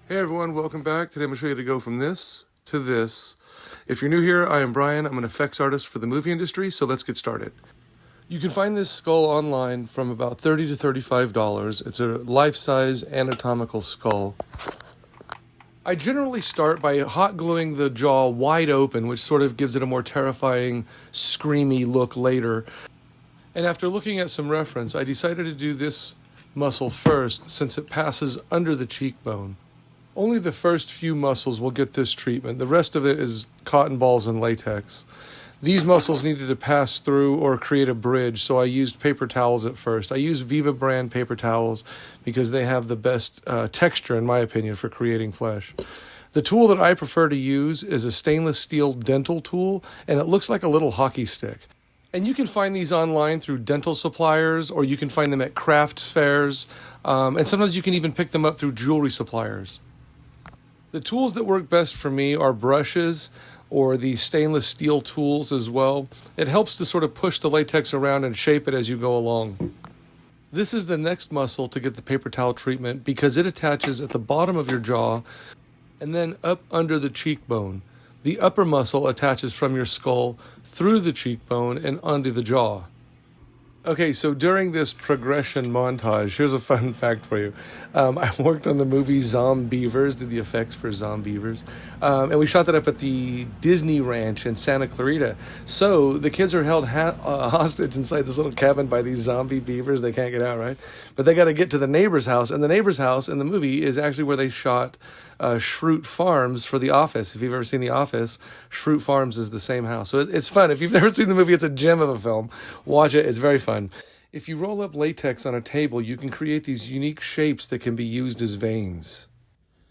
Hey everyone, welcome back. Today I'm going to show you how to go from this to this. If you're new here, I am Brian. I'm an effects artist for the movie industry, so let's get started. You can find this skull online from about $30 to $35. It's a life-size anatomical skull. I generally start by hot gluing the jaw wide open, which sort of gives it a more terrifying, screamy look later. And after looking at some reference, I decided to do this muscle first since it passes under the cheekbone. Only the first few muscles will get this treatment. The rest of it is cotton balls and latex. These muscles needed to pass through or create a bridge, so I used paper towels at first. I use Viva brand paper towels because they have the best texture, in my opinion, for creating flesh. The tool that I prefer to use is a stainless steel dental tool, and it looks like a little hockey stick. And you can find these online through dental suppliers, or you can find them at craft fairs, and sometimes you can even pick them up through jewelry suppliers. The tools that work best for me are brushes or the stainless steel tools as well. It helps to sort of push the latex around and shape it as you go along. This is the next muscle to get the paper towel treatment because it attaches at the bottom of your jaw and then up under the cheekbone. The upper muscle attaches from your skull through the cheekbone and under the jaw. Okay, so during this progression montage, here's a fun fact for you. I worked on the movie Zombievers, did the effects for Zombievers, and we shot that up at the Disney Ranch in Santa Clarita. So the kids are held hostage inside this little cabin by these zombie beavers. They can't get out, right? But they got to get to the neighbor's house, and the neighbor's house in the movie is actually where they shot Schrute Farms for The Office. If you've ever seen The Office, Schrute Farms is the same house. So it's fun. If you've never seen the movie, it's a gem of a film. Watch it. It's very fun. If you roll up latex on a table, you can create these unique shapes that can be used as veins.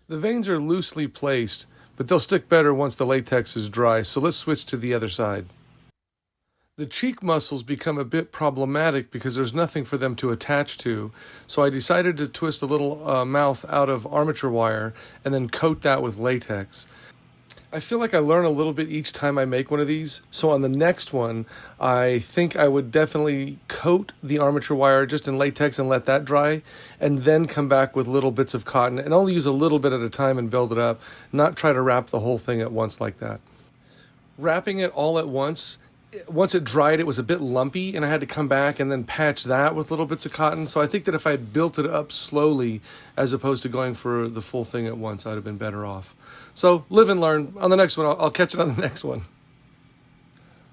The veins are loosely placed, but they'll stick better once the latex is dry. So let's switch to the other side. The cheek muscles become a bit problematic because there's nothing for them to attach to, so I decided to twist a little mouth out of armature wire and then coat that with latex. I feel like I learn a little bit each time I make one of these, so on the next one, I think I would definitely coat the armature wire just in latex and let that dry, and then come back with little bits of cotton, and only use a little bit at a time and build it up, not try to wrap the whole thing at once like that. Wrapping it all at once it dried, it was a bit lumpy, and I had to come back and then patch that with little bits of cotton. So I think that if I had built it up slowly, as opposed to going for the full thing at once, I'd have been better off. So live and learn. On the next one, I'll catch it on the next one.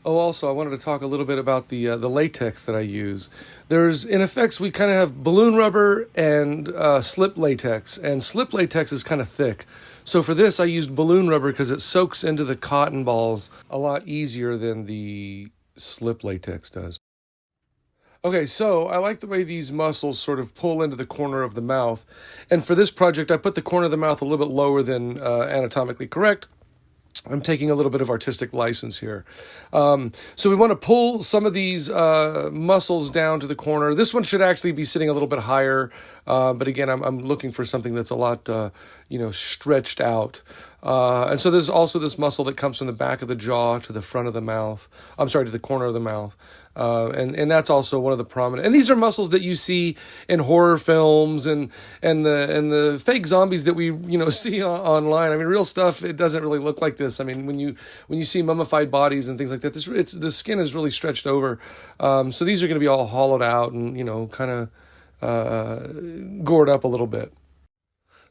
Oh, also, I wanted to talk a little bit about the latex that I use. There's, in effects, we kind of have balloon rubber and slip latex, and slip latex is kind of thick. So for this, I used balloon rubber because it soaks into the cotton balls a lot easier than the slip latex does. Okay, so I like the way these muscles sort of pull into the corner of the mouth. And for this project, I put the corner of the mouth a little bit lower than anatomically correct. I'm taking a little bit of artistic license here. So we want to pull some of these muscles down to the corner. This one should actually be sitting a little bit higher. But again, I'm looking for something that's a lot, stretched out. And so there's also this muscle that comes from the back of the jaw to the front of the mouth. To the corner of the mouth. And that's also one of the prominent. And these are muscles that you see in horror films and the fake zombies that we see online. I mean, real stuff, it doesn't really look like this. I mean, when you see mummified bodies and things like that, the skin is really stretched over. So these are going to be all hollowed out and kind of gored up a little bit.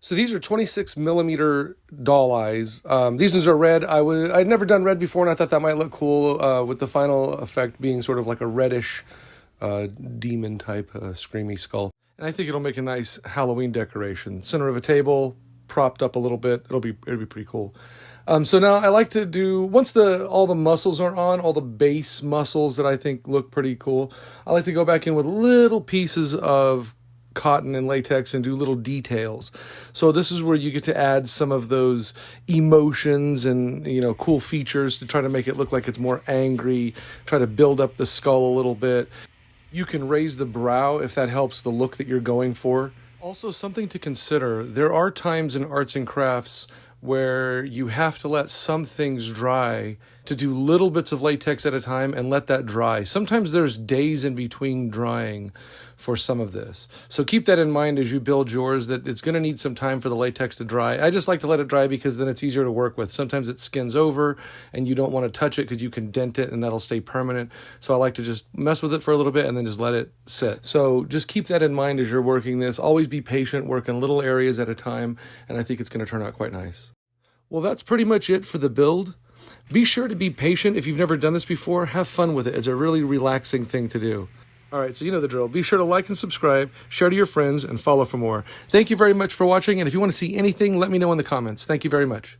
So these are 26 millimeter doll eyes. These ones are red. I'd never done red before, and I thought that might look cool with the final effect being sort of like a reddish demon type screamy skull. And I think it'll make a nice Halloween decoration. Center of a table, propped up a little bit. It'll be pretty cool. So now I like to do, once all the muscles are on, all the base muscles that I think look pretty cool, I like to go back in with little pieces of cotton and latex and do little details. So this is where you get to add some of those emotions and cool features to try to make it look like it's more angry, try to build up the skull a little bit. You can raise the brow if that helps the look that you're going for. Also, something to consider, there are times in arts and crafts where you have to let some things dry, to do little bits of latex at a time and let that dry. Sometimes there's days in between drying. for some of this. So keep that in mind as you build yours, that it's going to need some time for the latex to dry. I just like to let it dry because then it's easier to work with. Sometimes it skins over and you don't want to touch it because you can dent it and that'll stay permanent. So I like to just mess with it for a little bit and then just let it sit. So just keep that in mind as you're working this. Always be patient, work in little areas at a time, and I think it's going to turn out quite nice. Well, that's pretty much it for the build. Be sure to be patient. If you've never done this before, have fun with it. It's a really relaxing thing to do. All right, so you know the drill. Be sure to like and subscribe, share to your friends, and follow for more. Thank you very much for watching, and if you want to see anything, let me know in the comments. Thank you very much.